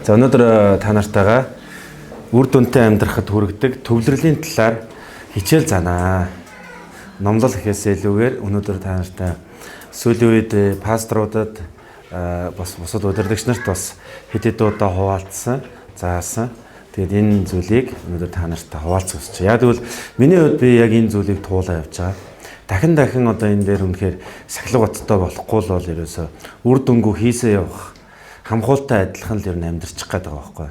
За өнөөдөр та нартайгаа үр дүнтэй амьдрахад хүргэдэг төвлөрлийн талаар хичээл заанаа. Номлол гэхээс илүүгээр өнөөдөр та нартай сүүлийн үед пасторудад бас бусад удирдагч нарт бас хэд удаа хуваалцсан, заасан. Тэгээд энэ зүйлийг өнөөдөр та нартай хуваалцах гэж байна. Яг тэгвэл миний хувьд би яг энэ зүйлийг туулаа явж байгаа. Дахин одоо энэ дээр үнэхээр сахилга баттай болохгүй л бол ерөөсөө үр дүнгүй хийсээ явах хамхуултай адилхан л ер нь амьдарчих гээд байгаа байхгүй.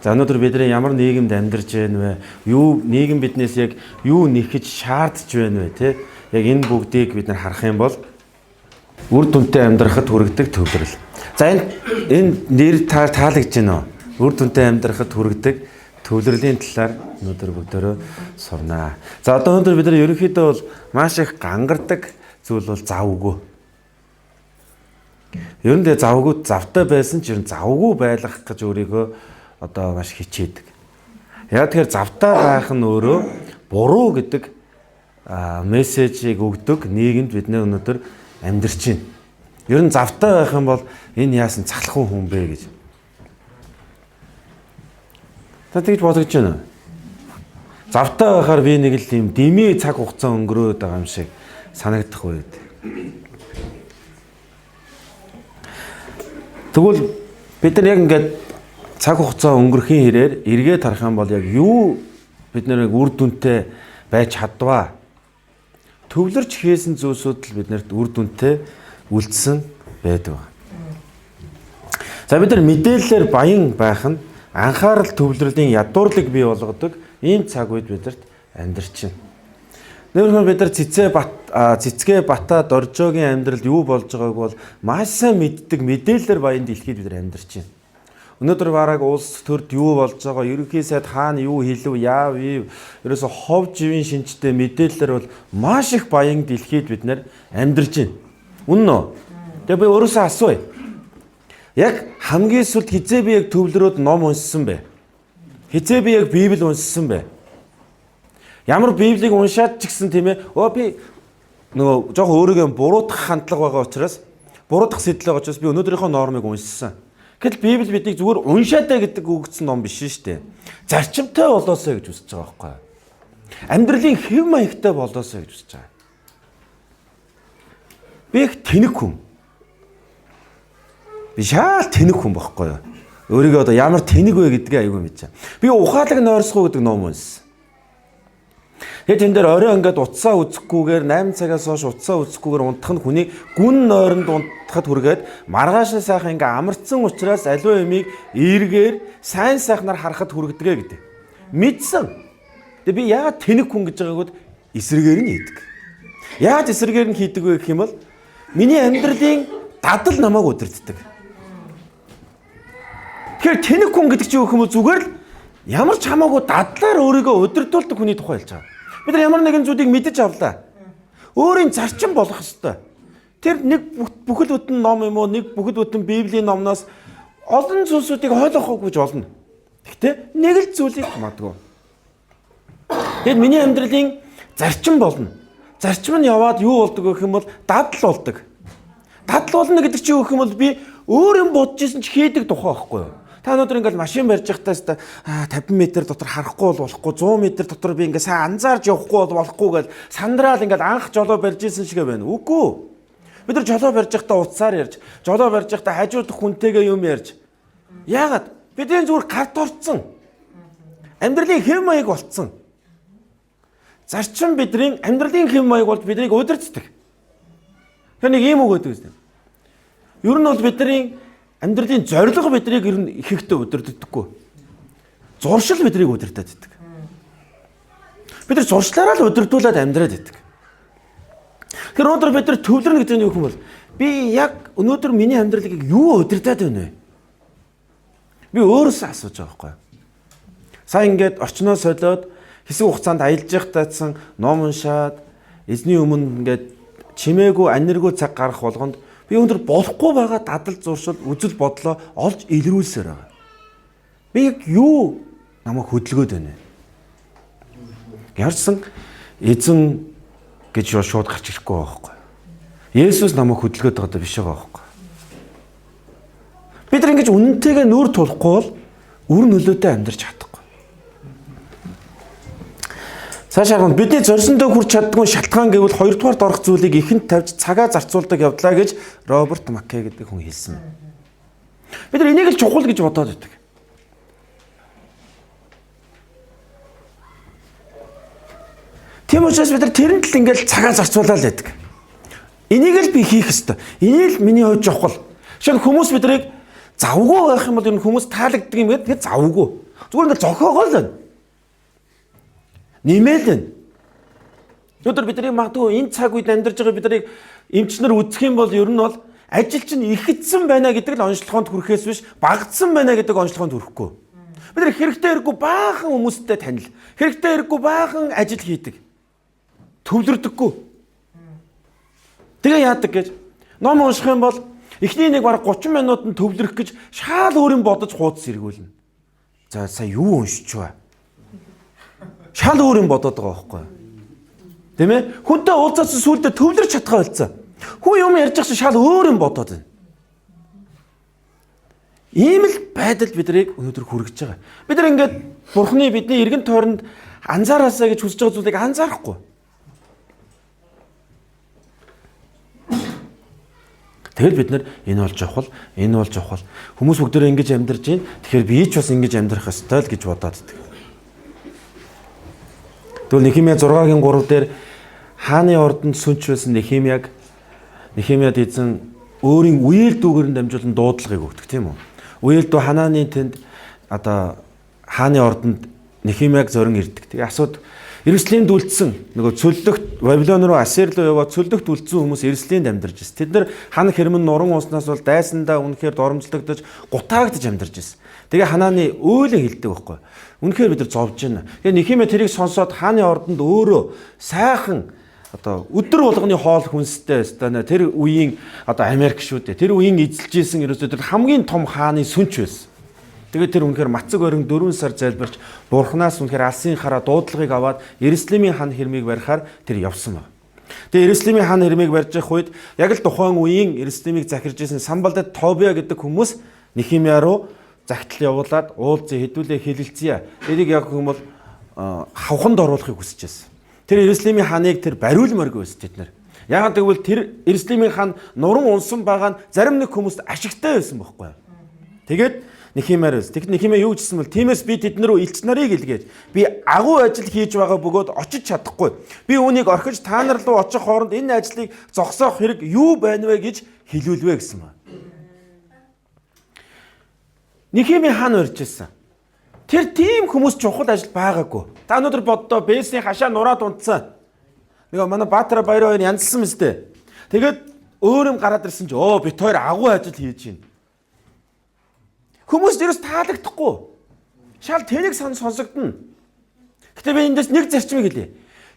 За өнөөдөр бид ямар нийгэмд амьдарч байна вэ? Юу нийгэм биднээс яг юу нэхэж шаардж байна вэ те? Яг энэ бүгдийг бид нар харах юм бол үр дүнтэй амьдрахад хүргэдэг төвлөрөл. За энэ нэр таалагдж байна уу? Үр дүнтэй амьдрахад хүргэдэг төвлөрлийн талаар өнөөдөр бүгдөө сурнаа. За одоо өнөөдөр бид нар ерөнхийдөө бол маш их гангардаг зүйл бол завгүй. Ер нь завгүй завтай байсан ч ер нь завгүй байлгах гэж өөрийгөө одоо маш хичээдэг. Яг тэгэхээр завтай байх нь өөрөө буруу гэдэг мессежийг өгдөг нийгэмд бид өнөөдөр амьдарч байна. Ер нь завтай байх юм бол энэ яасан цахалхан хүн бэ гэж. Та тэгж бодож байна. Завтай байхаар би нэг л юм дэмий цаг хугацаа өнгөрөөд байгаа юм шиг санагдах үед. Тэгвэл бид нар яг ингээд цаг хугацаа өнгөрөхийн хэрээр эргээд харах юм бол яг юу бид нарыг үр дүнтэй байж чадваа. Төвлөрч хийсэн зүйлсүүд л биднэрт үр дүнтэй үлдсэн байдаг. За бид нар мэдээллээр баян байх нь анхаарал төвлөрлийн ядуурлыг бий болгодог ийм цаг үед бидэрт амьдарч байна. Нэрхүү бид нар цэцгээ бата доржоогийн амьдралд юу болж байгааг бол маш сайн мэддэг мэдээлэлээр баян дэлхийд бид нар амьдарч байна. Өнөөдөр бараг улс төрд юу болж байгаа, ерөнхий сайд хаана юу хэлв, яав, ерөөсө хов живийн шинжтэй мэдээлэлээр бол маш их баян дэлхийд бид нар амьдарч байна. Үнэн үү? Тэгээ би өөрөөсөө асууя. Яг хамгийн сүлд хизээ би яг төвлөрөөд ном уншсан бэ? Хизээ би яг Библийг уншсан бэ? Ямар Библийг уншаад ч гэсэн тийм ээ. Би нөгөө жоохон өөрийгөө буруутгах хандлага байгаа учраас буруутгах сэтэл байгаа учраас би өнөөдрийнхөө нормыг уншсан. Гэтэл Библи биднийг зүгээр уншаадаа гэдэг үгдсэн ном биш шүү дээ. Зарчимтай болоосоо гэж үзэж байгаа байхгүй. Амьдралын хэв маягтай болоосоо гэж үзэж байгаа. Би их тэнэг хүн. Би шал тэнэг хүн байхгүй юу? Өөрийгөө одоо ямар тэнэг вэ гэдгээ аягүй мэдчихэв. Би ухаалаг нойрсгоо гэдэг ном уншсан. Тэгээд энэ дээр орой ингээд утсаа үзэхгүйгээр 8 цагаас хойш утсаа үзэхгүйгээр унтах нь хүний гүн нойронд унтахад хүргээд маргааш сайхан ингээд амарцсан учраас аливаа юмыг эргээр сайн сайхнаар харахад хүргэдэг гэдэг. Мэдсэн. Тэгээд би яагаад тэнэг хүн гэж байгаагууд эсрэгээр нь хийдэг. Яаж эсрэгээр нь хийдэг вэ гэх юм бол миний амьдралын дадал намайг удирддаг. Тэгэхээр тэнэг хүн гэдэг чинь юу юм зүгээр л ямар ч хамаагүй дадлаар өөрийгөө удирдуулдаг хүний тухай хэлж байгаа. Бид нар ямар нэгэн зүйлийг мэдэж авлаа. Өөрийн зарчим болох ёстой. Тэр нэг бүхэл бүтэн ном юм уу, нэг бүхэл бүтэн Библийн номноос олон зүйлсүүдийг ойлгохгүй гэж болно. Гэхдээ нэг л зүйлийг хамаадаг. Тэгэд миний амьдралын зарчим болно. Зарчим нь яваад юу болдог гэх юм бол дадал болдог. Дадал болно гэдэг чинь юу гэх юм бол би өөр юм бодож исэн ч хийдэг тухай байхгүй юу? Та өнөөдөр ингээд машин барьж байхдаа 50 м дотор харахгүй бол болохгүй, 100 м дотор би ингээд сайн анзаарч явахгүй бол болохгүй гэж сандраал ингээд анх жолоо барьж исэн шиг байна. Үгүй. Бид нар жолоо барьж байхдаа утсаар ярьж, жолоо барьж байхдаа хажуудах хүнтэйгээ юм ярьж. Яагаад? Бидний зүгээр карт орцсон. Амьдралын хэв маяг болцсон. Зарчим бидний амьдралын хэв маяг бол биднийг удирддаг. Тэр нэг юм үг гэдэг үстэй. Ер нь бол бидний амьдралын зорилго биднийг ер нь их ихтэй удирддаггүй. Зуршил биднийг удирдах гэдэг. Бид нар зуршлаараа л удирдуулаад амьдраад байдаг. Тэгэхээр өнөөдөр бид нар төвлөрнө гэдэг нь юу юм бол би яг өнөөдөр миний амьдралыг юу удирдаад байна вэ? Би өөрөөсөө асууж байгаа байхгүй юу? Сайн ингээд орчноо солиод хэсэг хугацаанд аялж явахдаа ном уншаад эзний өмнө ингээд чимээгүй аниргүй цаг гарах болгонд би өндөр болохгүй байгаа дадал зуршил үзэл бодлоо олж илрүүлсээр байгаа. Би яг юу намайг хөдөлгөөд байна вэ? Ярсан эзэн гэж шууд гарч ирэхгүй байгаа байхгүй. Есүс намайг хөдөлгөөд байгаа даа биш байгаа байхгүй. Би Бид нар ингэж үнэнтэйгээ нүүр тулахгүй бол үр нөлөөтэй амьдрч чадахгүй. Цаашаа бидний зорьсондоо хүрч чаддгүй шалтгаан гэвэл хоёрдугаар дорох зүйлийг ихэнд тавьж цагаа зарцуулдаг явдлаа гэж Роберт Маккей гэдэг хүн хэлсэн. Бид нар энийг л чухал гэж бодоод байдаг. Тийм учраас бид нар тэрэнд л ингээл цагаа зарцуулаад байдаг. Энийг л би хийх ёстой. Энийг л миний хувьд чухал. Шинэ хүмүүс бидрийг завгүй байх юм бол энэ хүмүүс таалагддаг юм гээд завгүй. Зүгээр ингээл зохиогоо л байна. Нэмэл байна. Өнөөдөр бидний магадгүй энэ цаг үед амьдарч байгаа бидрийг эмчнэр үзэх юм бол ер нь бол ажил чинь ихэдсэн байна гэдэг л онцлогоонд хүрэхээс биш багдсан байна гэдэг онцлогоонд хүрэхгүй. Бид нар хэрэгтэй хэрэггүй баахан хүмүүстэй танил. Хэрэгтэй хэрэггүй баахан ажил хийдэг. Төвлөрдөггүй. Тэгээ яадаг гэж ном унших юм бол эхний нэг бараг 30 минутанд төвлөрөх гэж шаал өөрийн бодож хуудас эргүүлнэ. За сая юу уншиж вэ? Шаал өөрийн бодоод байгаа байхгүй юу? Тийм ээ? Хүнтэй уулзсан сүулдэ төвлөрч чадхаа болцсон. Хүн юм ярьж байгаа шаал өөрийн бодоод байна. Ийм л байдал бидрийг өнөөдөр хүргэж байгаа. Бид нар ингээд Бурхны бидний эргэн тойронд анзаараасаа гэж хүсэж байгаа зүйлийг анзаарахгүй. Тэгэл бид нар энэ бол чухал, энэ бол чухал. Хүмүүс бүгдөө ингэж амьдарч байна. Тэгэхээр би ч бас ингэж амьдрах ёстой л гэж бодоод байдаг. Тэгвэл Нехемия 6-гийн 3 дээр хааны ордонд сүнч байсан Нехемияд эзэн өөрийн үеэл дүүгээр нь дамжуулан дуудлагыг өгдөг тийм үү? Үеэл дүү Ханааны тэнд одоо хааны ордонд Нехемияг зорин ирдэг. Тэгээ асууд Иерусалимд үлдсэн нөгөө цөллөгт Вавилон руу Ассир руу яваад цөллөгт үлдсэн хүмүүс Иерусалимд амьдарч байсан. Тэд нар хан хэрмэн нуран уснаас бол дайсандаа үнэхээр доромжлогдож гутаагдж амьдарч байсан. Тэгээ Ханааны өөлөө хилдэг байхгүй. Үнэхээр бид нар зовж байна. Тэгээ Нехемия тэрийг сонсоод хааны ордонд өөрөө сайхан одоо өдөр болгоны хоол хүнстэй тэр үеийн одоо Америк шүү дээ. Тэр үеийн эзэлж исэн ерөөсөө тэр хамгийн том хааны сүнч байсан. Тэгээд тэр үнэхээр мацаг орон 4 сар залбирч Бурханаас үнэхээр алсын хараа дуудлагыг аваад Иерусалимийн хан хэрмийг барихаар тэр явсан байна. Тэгээд Иерусалимийн хан хэрмийг барьж явах үед яг л тухайн үеийн Иерусалимийг захирж исэн Самбалдад Тобиа гэдэг хүмүүс Нехемия руу загтал явуулаад уулзъя хэдүүлээ хэлэлцъя. Энийг яг юм бол хавханд оруулахыг хүсэж байсан. Тэр Иерусалимийн ханыг тэр бариулмааргүй байсан тэд нар. Яагаад гэвэл тэр Иерусалимийн хан нуран унсан байгаа нь зарим нэг хүмүүст ашигтай байсан байхгүй юу. Тэгээд Нехемиараас тэгэд Нехемия юу гэсэн бэл тиймээс би тэд нар рүү элч нарыг илгээж би агуу ажил хийж байгаа бөгөөд очиж чадахгүй. Би үүнийг орхиж та нар руу очих хооронд энэ ажлыг зогсоох хэрэг юу байна вэ гэж хэлүүлвэ гэсэн ба. Нехемия хаан урьж ирсэн. Тэр тийм хүмүүс чухал ажил байгаагүй. Та өнөөдөр боддоо бээсийн хашаа нураад унтсан. Нөгөө манай Баатара баяр хоёр янзлсан мэт. Тэгээд өөр юм гараад ирсэн чи бит хоёр агуу ажил хийж байна. Хүмүүс дээрээс таалагдахгүй. Шал тэнэг сонсогдно. Гэтэ би эндээс нэг зарчмыг хэлье.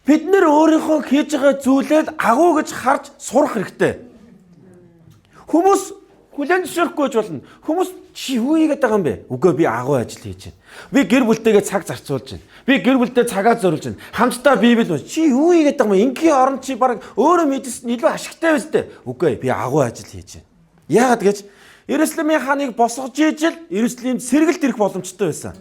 Бид нэр өөрийнхөө хийж байгаа зүйлээ агуу гэж харж сурах хэрэгтэй. Хүмүүс хүлээн зөвшөөрөхгүй ч болно. Хүмүүс чи юу хийгээд байгаа юм бэ? Үгүй би агуу ажил хийж байна. Би гэр бүлтэйгээ цаг зарцуулж байна. Би гэр бүлтэй цагаа зориулж байна. Хамтдаа Библи унш. Чи юу хийгээд байгаа юм? Ингийн оронд чи баг өөрөө мэдсэн илүү ашигтай байж тээ. Үгүй би агуу ажил хийж байна. Яагаад гэж Иерусалимийн ханыг босгож ижил Иерусалимд сэргэлт ирэх боломжтой байсан.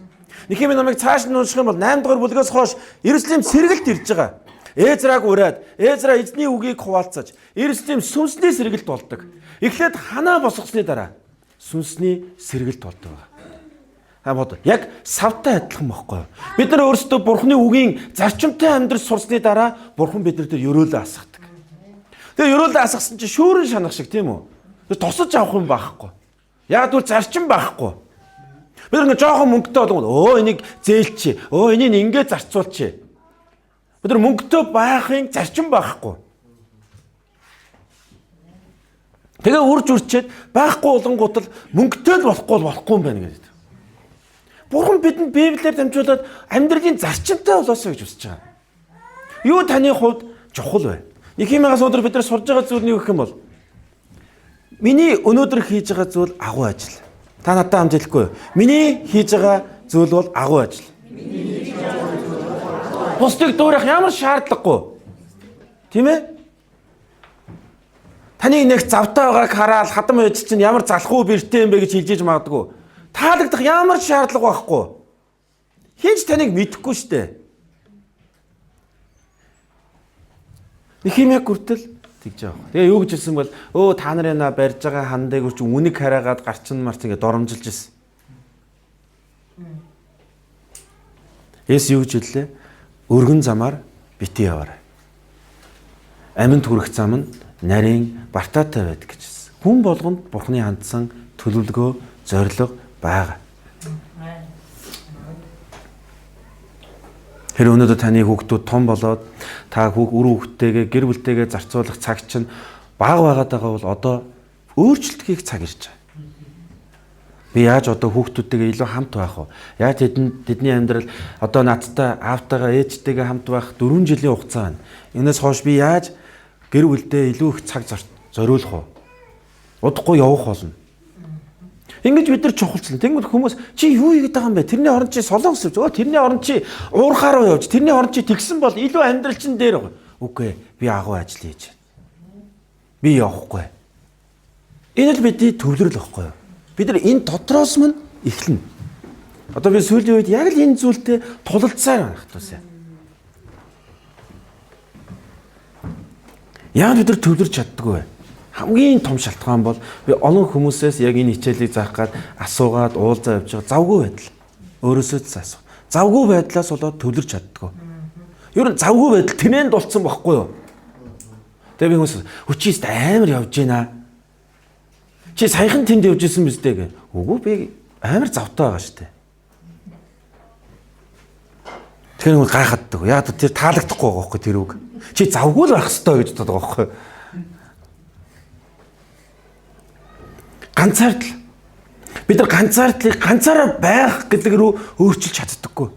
Нехемия намайг цааш нь унших юм бол 8 дугаар бүлгээс хойш Иерусалимд сэргэлт ирж байгаа. Эзраг ураад, Эзра эзний үгийг хуваалцаж, Иерусалим сүнсний сэргэлт болдог. Эхлээд ханаа босгосны дараа сүнсний сэргэлт болдог. Яг савтай адилхан байхгүй юу? Бид нар өөрсдөө Бурхны үгийн зарчимтай амьдрал сурсны дараа Бурхан биднэрт өрөөлөө асгадаг. Тэгээ өрөөлөө асгасан чинь шүүрэн шанах шиг тийм үү? Тосож авах юм байхгүй. Яг түр зарчим байхгүй. Бид нэг жоохон мөнгөтэй болгоод энийг зээлчи. Энийг ингээд зарцуулчи. Бид нар мөнгөтэй байхын зарчим байхгүй. Тэгээ үрж үрчээд байхгүй болонгууд л мөнгөтэй л болохгүй юм байна гэдэг. Бурхан бидэнд Библиэр дамжуулаад амьдралын зарчимтай болоосоо гэж хүсэж байгаа. Юу таны хувьд чухал вэ? Нехемиагаас өнөөдөр бид нар сурж байгаа зүйл нь юу гэх юм бол миний өнөөдөр хийж байгаа зүйл агуу ажил. Та надад хамт хэлэхгүй юу? Миний хийж байгаа зүйл бол агуу ажил. Бусдыг дуурайх ямар шаардлагагүй. Тийм ээ? Таны нэг завтай байгааг хараад хадам байж чинь ямар залхуу бэртэй юм бэ гэж хэлж магадгүй. Таалагдах ямар шаардлага байхгүй. Хинч таныг мэдэхгүй штэ. Химиаг хүртэл тэгж байгаа. Тэгээ юу гэж хэлсэн бол та нарын барьж байгаа хандыг үрч үнийг хараагаад гарчин марц ингэ доромжилж ирсэн. Эс юу гэж хэллээ? Өргөн замаар бити яваарай. Аминд хүрэх зам нь нарийн бартаатай байдаг гэж хэлсэн. Хүн болгонд Бурхны хандсан төлөвлөгөө, зорилго байгаа. Тэр өнөөдөр таны хүүхдүүд том болоод та үр хүүхдтэйгээ гэр бүлтэйгээ зарцуулах цаг чинь бага байгаад байгаа бол одоо өөрчлөлт хийх цаг ирж байгаа. Би яаж одоо хүүхдүүдтэйгээ илүү хамт байх вэ? Яаж тэдний амьдрал одоо надтай аавтайгаа ээжтэйгээ хамт байх 4 жилийн хугацаа байна. Энээс хойш би яаж гэр бүлдээ илүү их цаг зориулах вэ? Удахгүй явах болно. Ингэж бид нар чухалчлаа. Тэнгүүд хүмүүс чи юу хийгээд байгаа юм бэ? Тэрний оронд чи солонгос явж. Тэрний оронд чи уурхаа руу явж. Тэрний оронд чи тэгсэн бол илүү амьдрал чин дээр байгаа. Үгүй би агуу ажил хийж байна. Би явахгүй. Энэ л бидний төвлөрөл واخгүй юу? Бид нар энэ дотроос мань эхэлнэ. Одоо би сүүлийн үед яг л энэ зүйлтэй тулалцсаар байна хатуусаа. Яа бид нар төвлөрч чаддаггүй вэ? Хамгийн том шалтгаан бол би олон хүмүүсээс яг энэ хичээлийг заах гад асуугаад уулзаа явж байгаа завгүй байдал. Өөрөөсөө ч асуу. Завгүй байдлаас болоод төвлөрч чаддаггүй. Ер нь завгүй байдал тэнэнд болцсон байхгүй юу? Тэгээ би хүмүүс хүчист амар явж гинэ. Чи саяхан тэнд явж исэн биз дээ гэ. Үгүй би амар завтай байгаа штэ. Тэгэхээр нэг гайхаддаг. Яг тэр таалагдахгүй байгаа байхгүй тэр үг. Чи завгүй л байх хэрэгтэй гэж боддог байгаа байхгүй. Ганцаардл. Бид нар ганцаардлыг ганцаараа байх гэдэг рүү өөрчилж чаддаггүй.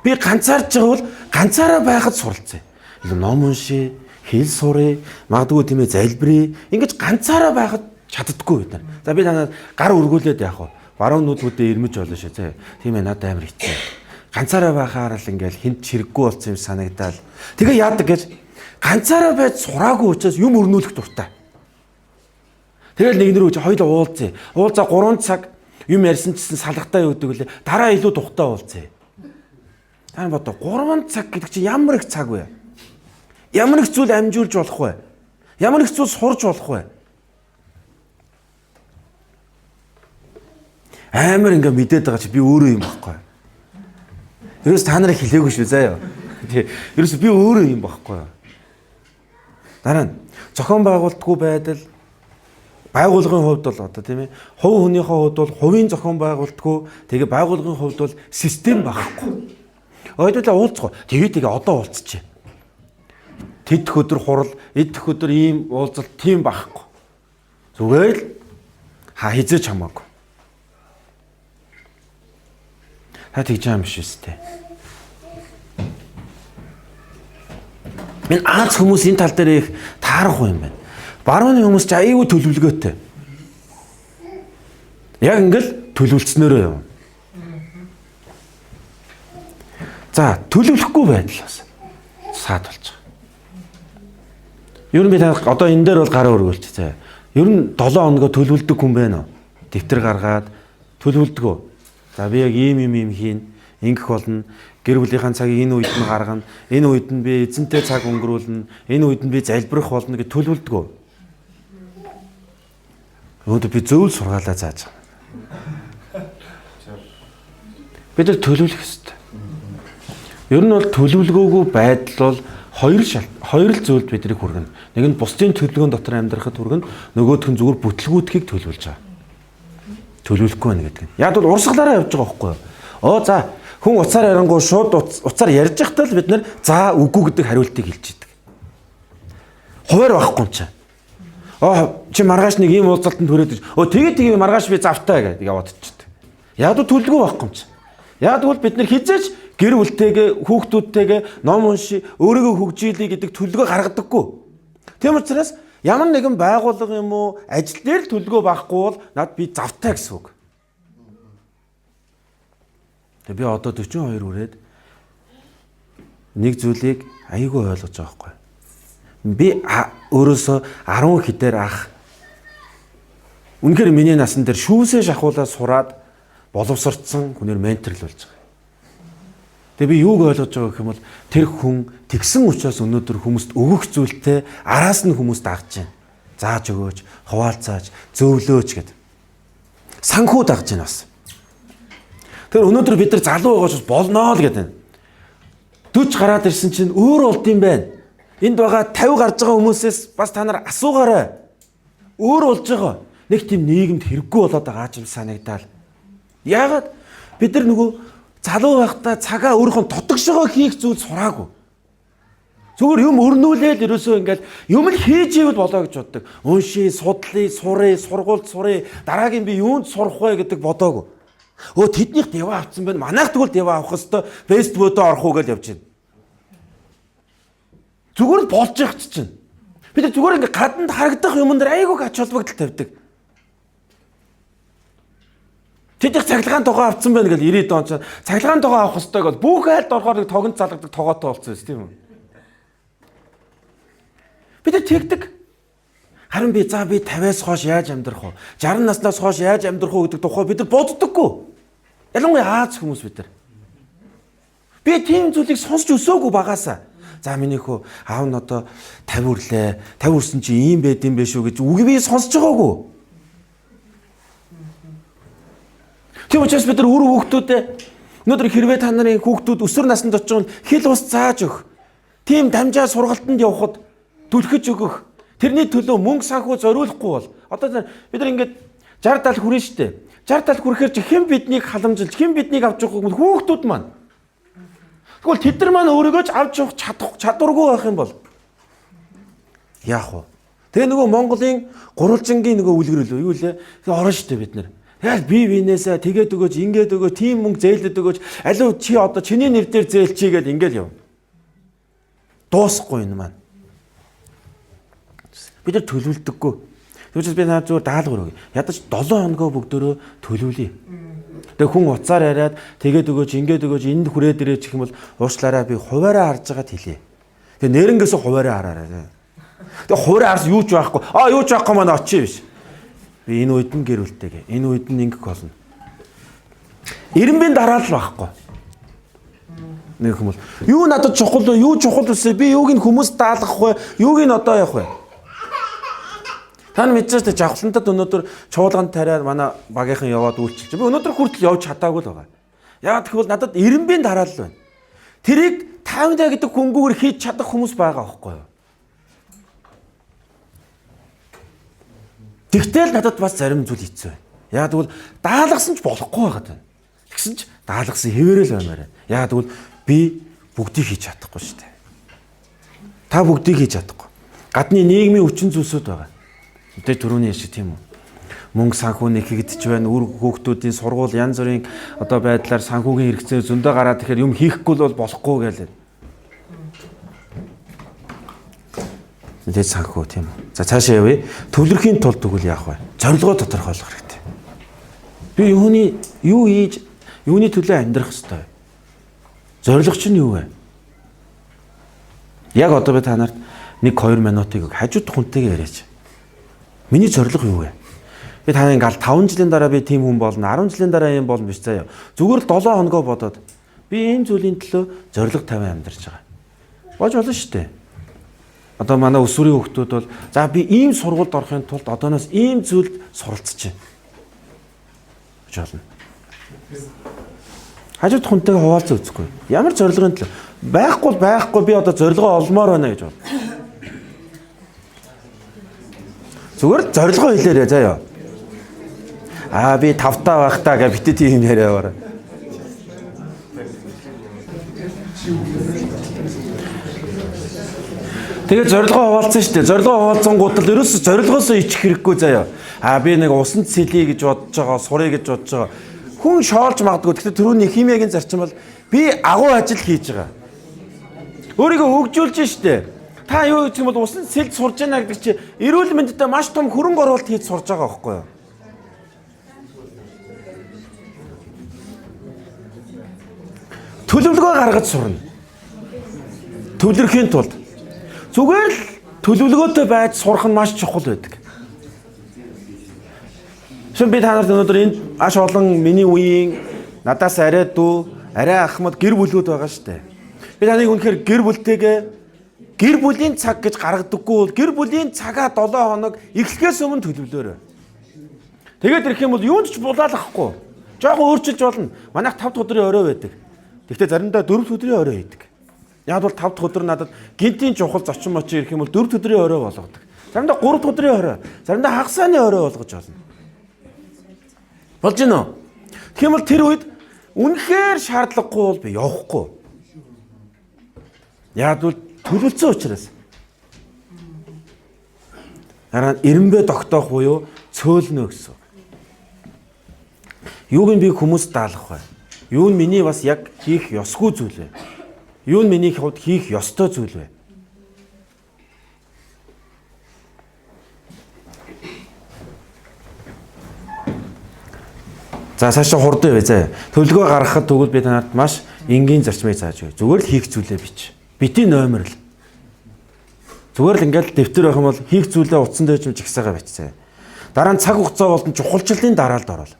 Би ганцаарч байгаа бол ганцаараа байхад суралцъя. Ном уншия, хэл сурыг, магадгүй тийм ээ залбирая. Ингэж ганцаараа байхад чаддаггүй бид нар. За би танаа гар өргүүлээд яах вэ? Баруун нүдгүүдээ ирмэж болно шүү дээ. Тийм ээ надад амар хэцүү. Ганцаараа байхаар л ингээл хинт чирэггүй болсон юм санагдаад. Тэгээ яадаг гэж ганцаараа байж сураагүй учраас юм өрнүүлэх дуртай. Тэгэл нэг нэр үуч хоёул уулзъя. Уулзаа 3 цаг юм ярьсан чсэн салгатаа юу гэдэг лээ. Дараа илүү тухтай уулзъя. Тань бодоо 3 цаг гэдэг чинь ямар их цаг вэ? Ямар их зүйл амжуулж болох вэ? Ямар их зүйл сурж болох вэ? Амар ингээ мэдээд байгаа чи би өөрөө юм байхгүй. Ерөөс та нарыг хэлээгүй шүү заяа. Тий. Ерөөс би өөрөө юм байхгүй. Дараа нь зохион байгуулалтгүй байдал байгууллагын хувьд бол одоо тийм ээ хувь хүнийхээ хувьд бол хувийн зохион байгуулалтгүй тэгээ байгууллагын хувьд бол систем багхгүй. Ойдуулаа уулзах. Тэгээ одоо уулзчих. Тэдх өдөр хурал, эдх өдөр ийм уулзалт тийм багхгүй. Зүгээр л хизээч хамаагүй. Та тэгж юм биш үстэй. Мен аз хүмүүс энэ тал дээр их таарахгүй юм байна. Барууны хүмүүс ч аюу төлөвлөгөөтэй. Яг ингээл төлөвлөснөөрөө юм. За, төлөвлөхгүй байдал бас саад болж байгаа. Ер нь би одоо энэ дээр бол гараа өргүүлж заа. Ер нь 7 хоногоо төлөвлөдөг хүн байна уу? Дэвтэр гаргаад төлөвлөдгөө. За би яг ийм хийн, ингэх болно. Гэр бүлийнхаа цагийг энэ үед нь гаргана. Энэ үед нь би эзэнтэй цаг өнгөрүүлнэ. Энэ үед нь би залбирах болно гэж төлөвлөдгөө. Өнөөдөр би зөвл сургаалаа зааж байгаа. Бид нар төлөвлөх ёстой. Ер нь бол төлөвлөгөөгүй байдал бол хоёр л зүйлд биднийг хүргэнэ. Нэг нь бусдын төлөвлөгөөн дотор амьдрахад хүргэнэ. Нөгөөх нь зүгээр бүтлгүүдхийг төлөвлөж байгаа. Төлөвлөхгүй байна гэдэг нь. Яг бол урсгалаараа явж байгаа байхгүй юу? За хүн уцаар ярангуй шууд уцаар ярьж байхдаа л бид нар за үгүй гэдэг хариултыг хэлж идэг. Хуваар байхгүй юм чинь. Чи маргааш нэг ийм уулзалтанд төрөөд тэгээ маргааш би завтай гэдэг яваад чихдээ. Яг л төлөвлөгөө байхгүй юм чинь. Яг бол бид нар хизээч гэр бүлтэйгээ хүүхдүүдтэйгээ ном унши өөрийгөө хөгжүүлэе гэдэг төлөвлөгөө гаргадаггүй. Тийм учраас ямар нэгэн байгууллага юм уу ажил дээр л төлөвлөгөө байхгүй бол над би завтай гэсэн үг. Тэгээ би одоо 42 хүрээд нэг зүйлийг аяйгүй ойлгож байгаа байхгүй. би өөрөөсөө 10 хэдээр ах. Үнэхээр миний насан дээр шүүсээ шахуулаад сураад боловсрцсан хүнээр менторл болж байгаа. Тэгээ би юуг ойлгож байгаа гэх юм бол тэр хүн тэгсэн учраас өнөөдөр хүмүүст өгөх зүйлтэй араас нь хүмүүст дагж байна. Зааж өгөөч, хуваалцааж, зөвлөөч гэд. Санхүү дагж байна бас. Тэгэхээр өнөөдөр бид нар залуу байгаа ч болноо л гэдэг. 40 гараад ирсэн чинь өөр болд юм байна. Энд байгаа 50 гарч байгаа хүмүүсээс бас та нар асуугаарай. Өөр болж байгаа. Нэг тийм нийгэмд хэрэггүй болоод байгаа юм санагдал. Яагаад бид нар нөгөө залуу байхдаа цагаа өөрийнхөө тотгошоо хийх зүйл сураагүй. Зүгээр юм өрнүүлээд ерөөсөө ингээл юм л хийж ивэл болоо гэж боддог. Уншия, судлаа, сураа, сургуульд сураа, дараагийн би юунд сурах вэ гэдэг бодоогүй. Тэднийх дэва авцсан байна. Манайх тэгвэл дэва авах хэвээр фэйсбүүкээр орох уу гэж явж байна. Зүгээр л болж явах чинь. Бид зүгээр ингээ гаданд харагдах юмн дээр айгүй ач холбогдол тавьдаг. Тэдних цахилгаан тогоо авцсан байна гэж 90 он ч цахилгаан тогоо авах хэвээр бол бүх айлд орохоор нэг тогонд залгадаг тогоотой болцсон юм тийм үү? Бид тэгдэг. Харин би 50-аас хойш яаж амьдрах вэ? 60 наснаас хойш яаж амьдрах вэ гэдэг тухай бид нар боддоггүй. Ялангуяа Аз хүмүүс бид нар. Би тийм зүйлийг сонсч өсөөгүй багаасаа. За миний хөө аав нь одоо 50 үрлээ. 50 үрсэн чи ийм байд юм бэ шүү гэж үгүй би сонсож байгаагүй. Тийм учраас бид нар өөр хүүхдүүдэд өнөөдөр хэрвээ та нарын хүүхдүүд өсвөр наснд очиж хэл ус зааж өгөх. Тийм дамжаа сургалтанд явахад түлхэж өгөх. Тэрний төлөө мөнгө санхүү зориулахгүй бол одоо бид нар ингээд 60 70 хүрэн штэ. 60 70 хүрэхээр чи хэн биднийг халамжилж, хэн биднийг авч явах вэ? Хүүхдүүд маань. Тэгвэл тэд нар маань өөрийгөө ч авч явах чадваргүй байх юм бол яах вэ? Тэгээ нөгөө Монголын гурвалжингийн нөгөө үлгэрэл юу лээ? Тэгээ орно штэ бид нар. Тэгээд бие биенээсээ тэгээд өгөөч, ингээд өгөөч, тийм мөнгө зээлдэд өгөөч. Алив чи одоо чиний нэр дээр зээлчийгээд ингээл яв. Дуусахгүй энэ маань. Бид нар төлөвлөдөггүй. Тэгвэл би наад зүгээр даалгавар өгье. Ядаж 7 хоногоо бүгдөө төлөвлөе. Тэгээ хүн уцаар яриад тэгээд өгөөч, ингээд өгөөч, энд хүрээд ирээ гэх юм бол уучлаарай би хуваараа харж байгаад хэлье. Тэгээ нэрнгээсээ хуваараа хараарай. Тэгээ хуваараа харс юу ч байхгүй. Юу ч байхгүй маань очие биш. Би энэ үед нь гэрүүлтэйгээ. Энэ үед нь ингэх болно. Ирэмбийн дараа л байхгүй. Нэг юм бол юу надад чухал вэ? Юу чухал вэ? Би юуг нь хүмүүс даалгах вэ? Юуг нь одоо явах вэ? Та нар мэдчихэж жавхлантад өнөөдөр чуулганд тариад манай багийнхан яваад үйлчилж. Би өнөөдөр хүртэл явж чадаагүй л байгаа. Яагаад гэвэл надад ирэмбийн дараа л байна. Тэрийг таавдаа гэдэг хөнгөөр хийж чадах хүмүүс байгаа байхгүй юу? Тэгтэл надад бас зарим зүйл хийцэн байна. Яагаад гэвэл даалгасан ч болохгүй байгаад байна. Тэгсэн ч даалгасан хэвээрэл баймаар. Яагаад гэвэл би бүгдийг хийж чадахгүй шүү дээ. Та бүгдийг хийж чадахгүй. Гадны нийгмийн хүчин зүйлсүүд байгаа. Тэ түрүүний шиг тийм үү. Мөнгө санхүү нэхэгдэж байна. Үр хүүхдүүдийн сургууль янз бүрийн одоо байдлаар санхүүгийн хэрэгцээ зөндөө гараад тэгэхээр юм хийхгүй л болохгүй гэлээ. Тэ санхүү тийм үү. За цаашаа явъя. Төвлөрхийн тулд тэгвэл яах вэ? Зорилгоо тодорхойлох хэрэгтэй. Би юу хийж юуны төлөө амьдрах ёстой вэ? Зорилго чинь юу вэ? Яг одоо би та нарт 1-2 минутыг хажууд хүнтэйгээ яриач. Миний зорилго юу вэ? Би танаа ингээл 5 жилийн дараа би тийм хүн болно, 10 жилийн дараа юм болно биш заяа. Зүгээр л 7 хоногоо бодоод би энэ зүйлийн төлөө зорилго тавиан амьдарч байгаа. Бож болно шүү дээ. Одоо манай өсвөрийн хүүхдүүд бол за би ийм сургуульд орохын тулд одооноос ийм зүйлд суралцж байна. Бож болно. Хажууд хүнтэйгээ хуваалцаа үзэхгүй. Ямар зорилгын төлөө байхгүй би одоо зорилгоо олмоор байна гэж байна. Зүгээр зорилгоо хэлээрэй заяа. Би 5-таа байхдаа гэж битээ тийм яриаваа. Тэгээ зорилгоо хуваалцсан шүү дээ. Зорилгоо хуваалцсангууд л ерөөсө зорилгоосоо ичих хэрэггүй заяа. Би нэг усанд сэлий гэж бодож байгаа, сурыг гэж бодож байгаа. Хүн шоолж магадгүй. Гэхдээ түрүүний химиагийн зарчим бол би агуу ажил хийж байгаа. Өөрийгөө хөгжүүлж штэ. Та юу гэх юм бол усан сэлд сурж байна гэдэг чи эрүүл мэндэд маш том хөрөнгө оруулалт хийж сурж байгаа байхгүй юу? Төлөвлөгөө гаргаж сурна. Төвлөрөхийн тулд зүгээр л төлөвлөгөөтэй байж сурах нь маш чухал байдаг. Шин би та нарт өнөөдөр энэ аш олон миний үеийн надаас арай дүү, арай ахмад гэр бүлүүд байгаа шүү дээ. Би таныг үнэхээр гэр бүлтэйгээ гэр бүлийн цаг гэж гаргадаггүй бол гэр бүлийн цагаа 7 хоног эхлэхээс өмнө төлөвлөөрэй. Тэгээд ирэх юм бол юунд ч булаалахгүй. Жохон өөрчилж болно. Манайх 5 дахь өдрийн орой байдаг. Гэхдээ заримдаа 4 дахь өдрийн орой хийдэг. Яг бол 5 дахь өдөр надад гинтийн чухал зочин мочи ирэх юм бол 4 дахь өдрийн орой болгодог. Заримдаа 3 дахь өдрийн орой, заримдаа хагасны орой болгож болно. Болж гинөө. Тийм бол тэр үед үнэхээр шаардлагагүй бол би явахгүй. Яг бол төлөвлөсөн учраас. Харин эренбэ тогтоох буюу цөөлнө гэсэн. Юуг нь би хүмүүст даалгах вэ? Юу нь миний бас яг хийх ёсгүй зүйл вэ? Юу нь миний хувьд хийх ёстой зүйл вэ? За цаашаа хурдан явъя заа. Төлөвлөгөө гаргахад тэгвэл би танарт маш энгийн зарчмыг зааж өгье. Зүгээр л хийх зүйлээ бич. Бити номер л. Зүгээр л ингээл дэвтэр байх юм бол хийх зүйлээ утсан дээрч жигсаага бичсэ. Дараа нь цаг хугацаа болон чухалчлалын дараалд орол.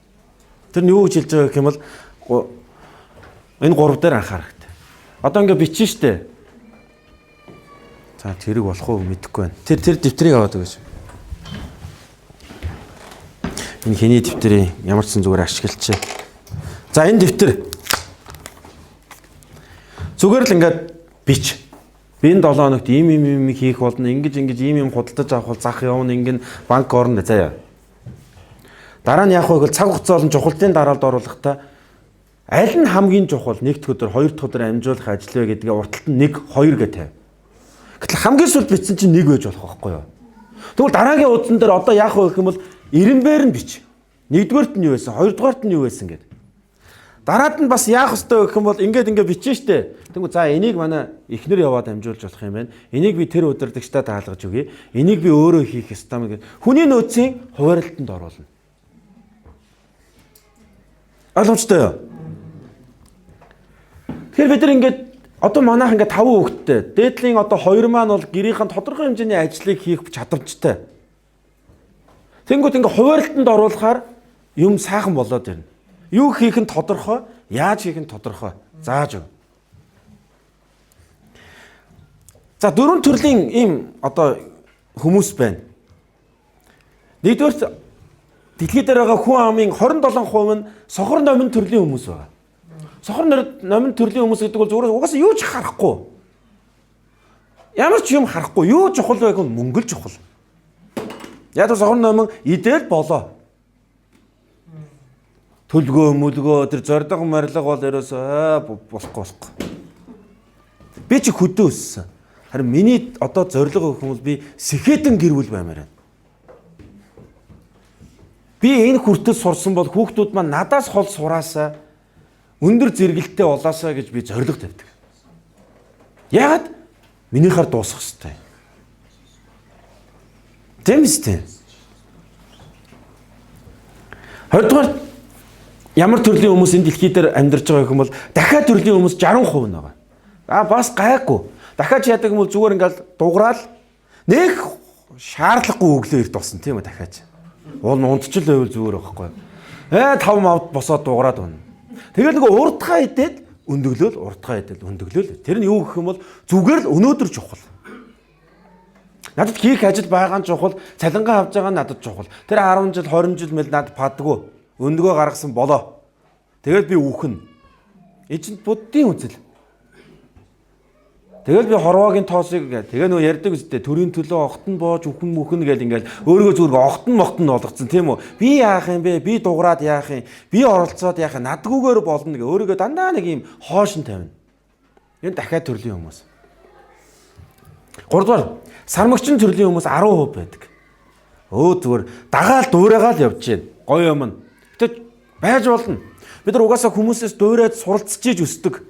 Тэр нь юу гэж хэлж байгаа гэх юм бол энэ 3 дээр анхаарах хэрэгтэй. Одоо ингээ бичин штэ. За тэрэг болох уу мэдэхгүй байна. Тэр дэвтрийг аваад өгөөч. Энэ хэний дэвтрийг ямар ч сан зүгээр ашиглачаа. За энэ дэвтэр. Зүгээр л ингээд бич. Би энэ 7 хоногт ийм хийх болно. Ингэж ийм худалдаж авах бол зах явна ингэн банк орно заяа. Дараа нь яах вэ гэвэл цаг хугацаа болон чухлын дараалд оруулахдаа аль нь хамгийн чухал 1 дахь өдөр 2 дахь өдөр амжуулах ажил вэ гэдгээ урталт нь 1 2 гэж тавь. Гэтэл хамгийн сүүлд бичсэн чинь 1 байж болох байхгүй юу? Тэгвэл дараагийн удсан дээр одоо яах вэ гэх юм бол 90-ээр нь бич. 1-р нь юу байсан? 2-р нь юу байсан гэд. Дараад нь бас яах ёстой гэх юм бол ингээд бичэн штэ. Тэгвэл за энийг манай эхнэр яваад амжуулж болох юм байна. Энийг би тэр удирдагчдаа даалгаж өгье. Энийг би өөрөө хийх ёстой мэй гэд. Хүний нөөцийн хуваарлтанд оруулна. Ойлгомжтой юу? Тэгэхээр бид нар ингээд одоо манайх ингээд 5 хүүхэдтэй. Дээдлийн одоо 2 маань бол гэрийнхэн тодорхой хэмжээний ажлыг хийх чадамжтай. Тэнгүүд ингээд хуваарлтанд оруулахаар юм сайхан болоод ирнэ. Юу хийх нь тодорхой, яаж хийх нь тодорхой. Зааж өг. За 4 төрлийн ийм одоо хүмүүс байна. Нэгдүгээр дэлхийд дээр байгаа хүн амын 27% нь сохор номин төрлийн хүмүүс байна. Сохор номин төрлийн хүмүүс гэдэг бол зүгээр угаасаа юу ч харахгүй. Ямар ч юм харахгүй. Юу чухал вэ гэвэл мөнгө л чухал. Яг л сохор номин идэл болоо. Төлгөө тэр зориг морилго бол ерөөсөө болохгүй. Би чи хөдөө өссөн. Харин миний одоо зориг өгөх юм бол би сэхэтэн гэр бүл баймаар байна. Би энэ хүртэл сурсан бол хүүхдүүд маань надаас хол сураасаа өндөр зэрэгэлтэй болоосаа гэж би зориг тавьдаг. Яагаад? Минийхаар дуусах хэрэгтэй. Тийм үстэй. Хоёрдугаар ямар төрлийн хүмүүс энэ дэлхий дээр амьдарч байгаа юм бол дахиад төрлийн хүмүүс 60% байгаа. Бас гайгүй. Дахиад яадаг юм бол зүгээр ингээл дуграал нэг шаардлагагүй өглөө ирд болсон тийм үү дахиад. Уул нь унтчил байвал зүгээр байхгүй. 5 мавд босоод дуграад байна. Тэгэл нөгөө урдгаа идээд өндөглөөл урдгаа идэл өндөглөөл. Тэр нь юу гэх юм бол зүгээр л өнөөдөр чухал. Надад хийх ажил байгаа нь чухал, цалингаа авч байгаа нь надад чухал. Тэр 10 жил 20 жил мэл надад паддгүй. Өндгөө гаргасан болоо. Тэгэл би үхэн. Энэ чинь буддийн үзэл. Тэгэл би хорвоогийн тоосыг тэгээ нөгөө ярьдаг үстэй төрийн төлөө огтон боож үхэн мүхэн гэл ингээл өөрийгөө зүгээр огтон могтон болгоцсон тийм үү. Би яах юм бэ? Би дуграад яах юм? Би оролцоод яах юм? Надгүйгээр болно гэ. Өөрийгөө дандаа нэг юм хоошин тавина. Энэ дахиад төрлийн хүмүүс. 3-дугаар сармагчин төрлийн хүмүүс 10% байдаг. Зүгээр дагаал дуурайгаал явж гин. Гоё юм. Гэтэ байж болно. Бид нар угаасаа хүмүүсээс дуурайд суралцж өсдөг.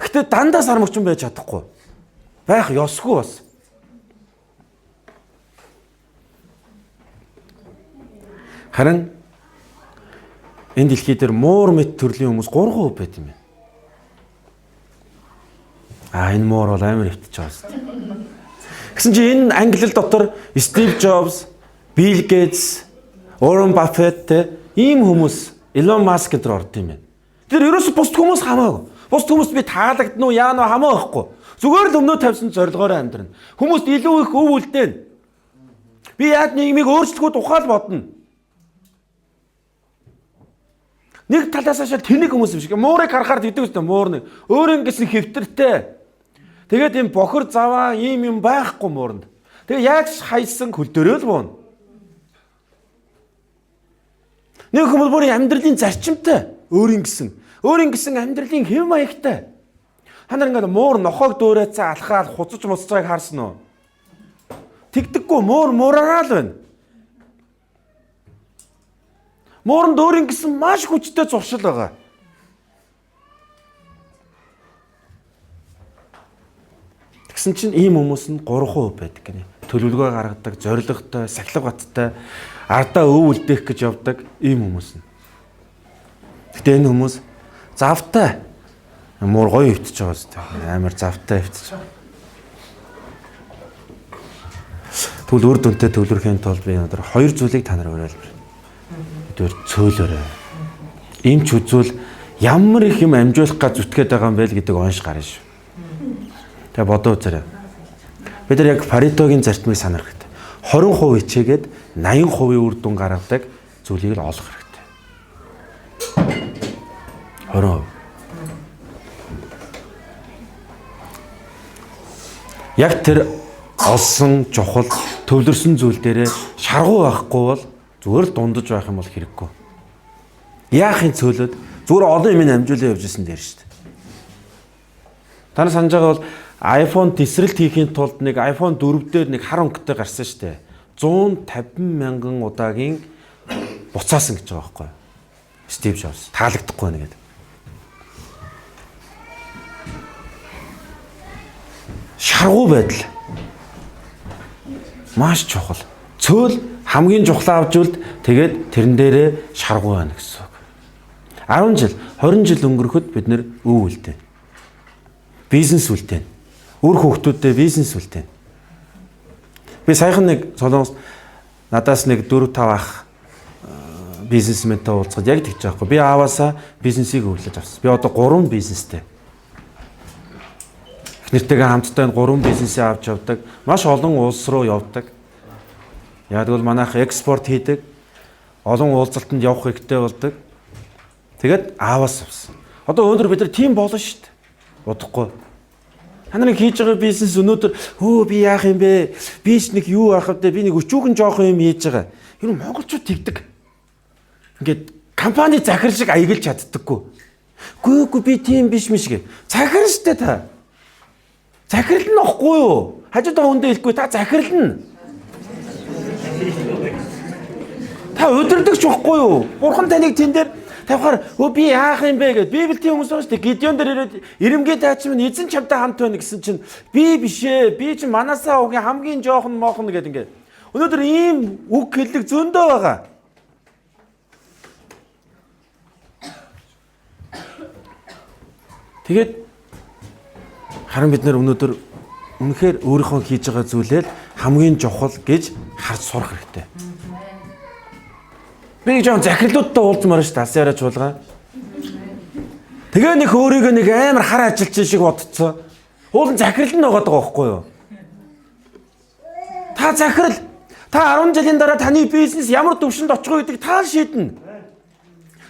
Гэтэ дандаа сармагчин байж чадахгүй. Байх ёсгүй бас. Харин энэ дэлхий дээр муур мэт төрлийн хүмүүс 3% байт юм байна. Энэ муур бол амар хөвтөж байгаа шүү дээ. Гэсэн чи энэ англи дотор Стив Джобс, Билл Гейтс, Уоррен Баффет ийм хүмүүс, Илон Маск гэдэг орд юм байна. Тэр ерөөсө бусд хүмүүс хамаагүй. Бусд хүмүүс би таалагдана уу, яана уу хамаахгүй. Зүгээр л өмнөө тавьсан зорилгоороо амьдрна. Хүмүүст илүү их өв үлдээн. Би яг нийгмийг өөрчлөхөд ухаал бодно. Нэг талаас нь тэнэг хүмүүс юм шиг. Муурыг харахаар тэгдэг үстэй муурны. Өөр ингэсэн хэвтэртэй. Тэгээд юм бохор заваа ийм юм байхгүй мууранд. Тэгээ яг хайсан хөлдөөрөө л буuna. Нэг хүмүүс бүр амьдралын зарчимтай өөрийн гэсэн амьдралын хэв маягтай. Та нар ингээд муур нохоог дөөрөөцөө алхаад хуцаж муццайг харсан уу? Тэгдэггүй муураараа л байна. Мууранд өөрийн гэсэн маш хүчтэй зуршил байгаа. Тэгсэн чинь ийм хүмүүс нь 3% байдаг гинэ. Төлөвлөгөө гаргадаг, зоригтой, сахилгаттай, ардаа өв үлдээх гэж явдаг ийм хүмүүс нь. Гэтэ энэ хүмүүс завтай муур гоё хөвтөж байгаа зү. Амар завтай хөвтөж байгаа. Тэгвэл үр дүнтэй төвлөрөхийн тулд би өнөөдөр 2 зүйлийг та нар уриалбар. Өдөр цөөлөөрэй. Эмч үзвэл ямар их юм амжуулах гэж зүтгээд байгаа юм бэ гэдэг онш гарна шүү. Тэгээ бодоо үзээрэй. Бид нар яг Паретогийн зарчмыг санах хэрэгтэй. 20% хичээгээд 80% үр дүн гаргадаг зүйлийг л олох хэрэгтэй. 20%. Яг тэр олсон, чухал, төвлөрсөн зүйл дээрээ шаргуу байхгүй бол зүгээр л дундаж байх юм бол хэрэггүй. Яахын цөөлөд зүгээр олон юм амжуулаа явж исэн дээр шүү дээ. Та нар санаж байгаа бол iPhone тесрэлт хийхийн тулд нэг iPhone 4 дээр нэг хар өнгөтэй гарсан шүү дээ. 150 мянган удаагийн буцаасан гэж байгаа байхгүй юу? Стив Джобс таалагдахгүй нэгэд. Шаргуу байдал маш чухал. Цөөл хамгийн чухлаа авч үлд тэгээд тэрэн дээрээ шаргуу байна гэсэн үг. 10 жил, 20 жил өнгөрөхөд бид нэр өв үлдээн. Бизнес үлдээн. Үр хүүхдүүдтэй бизнес үлдээн. Би саяхан нэг Солонгос надаас нэг 4-5 ах бизнесментэй уулзаад яг тэгж байгаа хгүй. Би ааваасаа бизнесийг өвлөж авсан. Би одоо 3 бизнестэй. Эхнэртэйгээ хамтдаа 3 бизнесээ авч явдаг. Маш олон улс руу явдаг. Яг бол манайх экспорт хийдэг. Олон уулзалтанд явах хэрэгтэй болдог. Тэгээд ааваас авсан. Одоо өнөөдөр бид нар тийм болно шүү дээ. Бодохгүй. Та нарын хийж байгаа бизнес өнөөдөр би яах юм бэ? Би ч нэг юу авах вэ? Би нэг өчүүхэн жоох юм хийж байгаа. Ер нь монголчууд тэгдэг. Ингээд компани захир шиг аяглаж чаддаггүй. Үгүй би тийм биш миш гэ. Захир штэ та. Захирлна ахгүй юу? Хажууд байгаа хүндээ хэлэхгүй та захирлна. Та өдөрдөгч байхгүй юу? Бурхан таныг тэн дээр тавихаар би яах юм бэ гэд Библиэд хүмүүс байна шүү дээ. Гидеон дээр ирээд ирэмгээ таач минь эзэн чамтай хамт байна гэсэн чинь би бишээ. Би чинь манасаа угийн хамгийн жоохон мохон гэд ингээд. Өнөөдөр ийм үг хэллэг зөндөө байгаа. Тэгээд харин бид нар өнөөдөр үнэхээр өөрийнхөө хийж байгаа зүйлээ хамгийн чухал гэж харж сурах хэрэгтэй. Би жоон захирлуудтай уулзмаар шүү дээ. Алсын яриач булгаа. Тэгээ нэг өөрийгөө нэг амар хар ажилчин шиг бодцоо. Уулын захирал нь байгаа байхгүй юу? Та захирал. Та 10 жилийн дараа таны бизнес ямар төвшөнд очих вэ гэдгийг та шийднэ.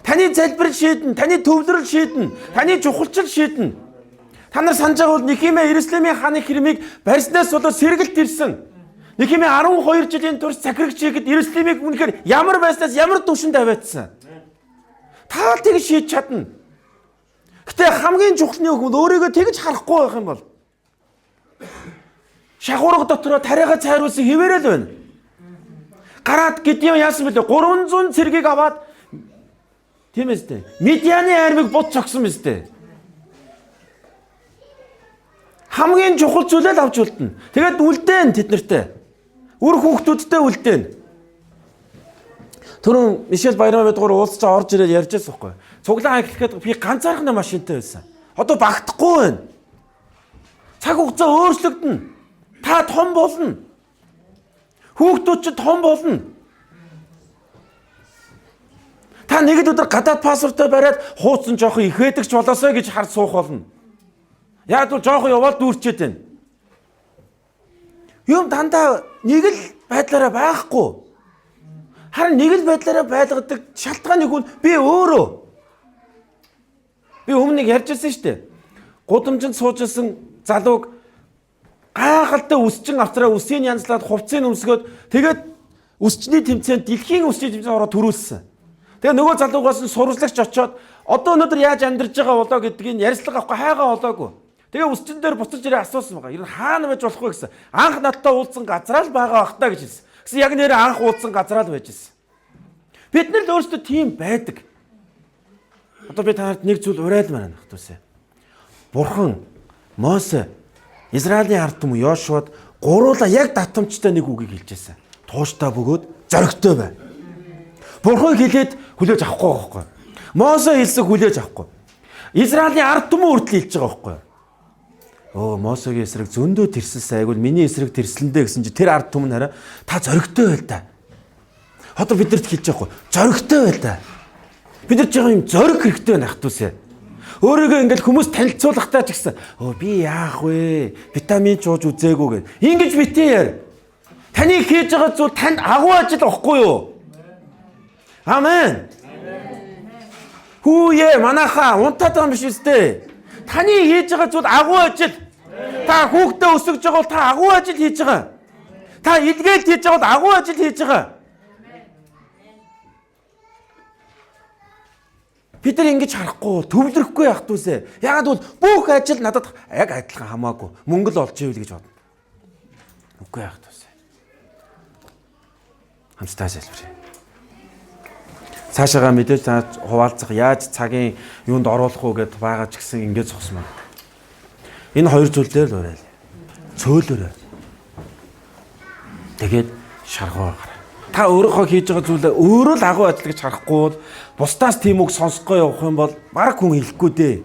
Таны залбирал шийднэ, таны төвлөрөл шийднэ, таны чухалчил шийднэ. Та нар санаж байгаа бол Нехемия Иерусалимийн хааны хэрмийг барьснаас болоод сэргэлт ирсэн. Нехемия 12 жилийн турш сахирагч хийгээд Иерусалимыг үнэхээр ямар байснаас ямар төвшөнд аваадсан. Та тэгж шийдэж чадна. Гэтэ хамгийн чухал нь юу гэвэл өөрийгөө тэгж харахгүй байх юм бол шахуурга дотроо тариагаа цайруулсан хിവэрэл байна. Гараад Гидеон яасан бэлээ 300 цэргийг аваад тийм ээ. Медианы армийг бут цогсон юм ээ. Хамгийн чухал зүйлээ л авч үлдэнэ. Тэгээд үлдээн тэд нартэй. Үр хүүхдүүдтэй үлдээн. Түрүүн Мишель Баярмаа бидгээр уулзчаа орж ирээд ярьж байсан байхгүй. Цуглаан эхлэхэд би ганцаархнаа машинтай байсан. Одоо багтахгүй байна. Цаг хугацаа өөрчлөгдөнө. Та том болно. Хүүхдүүд ч том болно. Та нэг өдөр гадаад паспортоо бариад хууцсан жоохон их байдагч болоосоо гэж харж суух болно. Яг л жоохон яваад дүүрчээд байна. Юм дандаа нэг л байдлаараа байхгүй. Харин нэг л байдлаараа байлгадаг шалтгааныг нь би өөрөө. Би өмнө нэг ярьж ирсэн шүү дээ. Гудамжинд сууж ирсэн залууг гайхалтай үсчин авцраа үсийг янзлаад хувцсыг өмсгөөд тэгээд үсчний тэмцээнд дэлхийн үсчний тэмцээнд ороод төрүүлсэн. Тэгээ нөгөө залуугаас нь сурвалжлагч очоод одоо өнөөдөр яаж амьдарч байгаа болоо гэдгийг ярьцлага авахгүй хайгаа болоогүй. Тэгээ үсчин дээр буцаж ирээ асуусан байгаа. Ер нь хаана байж болох вэ гэсэн. Анх надтай уулзсан газраа л байгаа бах та гэж хэлсэн. Гэсэн яг нэрээ анх уулзсан газраа л байж ирсэн. Бид нар л өөрсдөө тийм байдаг. Одоо би танарт нэг зүйл ураад маань нахтуусаа. Бурхан Мосе Израилийн ард түмэн Йошуад гуруула яг татамжтай нэг үгийг хэлжээсэн. Тууштай бөгөөд зоригтой бай. Бурхан хэлээд хүлээж авахгүй байхгүй. Мосе хэлсэг хүлээж авахгүй. Израилийн ард түмэн хүртэл хэлж байгаа байхгүй. Мосегийн эсрэг зөндөө тэрсэлсэн айгуул миний эсрэг тэрслэндэ гэсэн чи тэр ард түмэн хараа та зоригтой байл та. Одоо бидэрт хэлж байхгүй. Зоригтой байл та. Бид нар ч юм зориг хэрэгтэй байх тусаа. Өөрийгөө ингээд хүмүүс танилцуулахтаа ч гэсэн би яах вэ? Витамин ч ууж үзээгүй гэв. Ингэж битээ яар. Таны хийж байгаа зүйл танд агуу ажил واخгүй юу? Амен. Хүүе манаха унтаад байгаа юм биш үстэй. Таны хийж байгаа зүйл агуу ажил. Та хүүхдээ өсгөж байгаа бол та агуу ажил хийж байгаа. Та илгээлт хийж байгаа бол агуу ажил хийж байгаа. Бид нар ингэж харахгүй, төвлөрөхгүй яах тусэ. Ягаад бол бүх ажил надад яг адилхан хамаагүй. Мөнгө л олж ивэл гэж бодно. Үгүй яах тусэ. Хамтдаа залбирая. Цаашаага мэдээж та хуваалцах яаж цагийн юунд оруулах уу гэд байгаа ч гэсэн ингэж зогсмоо. Энэ хоёр зүйл дээр л уриал. Цөөлөөрэй. Тэгээд шаргуу гараа. Та өөрийнхөө хийж байгаа зүйлээ өөрөө л агуу ажил гэж харахгүй бол бусдаас тийм үг сонсохгүй явах юм бол баг хүн хэлэхгүй дээ.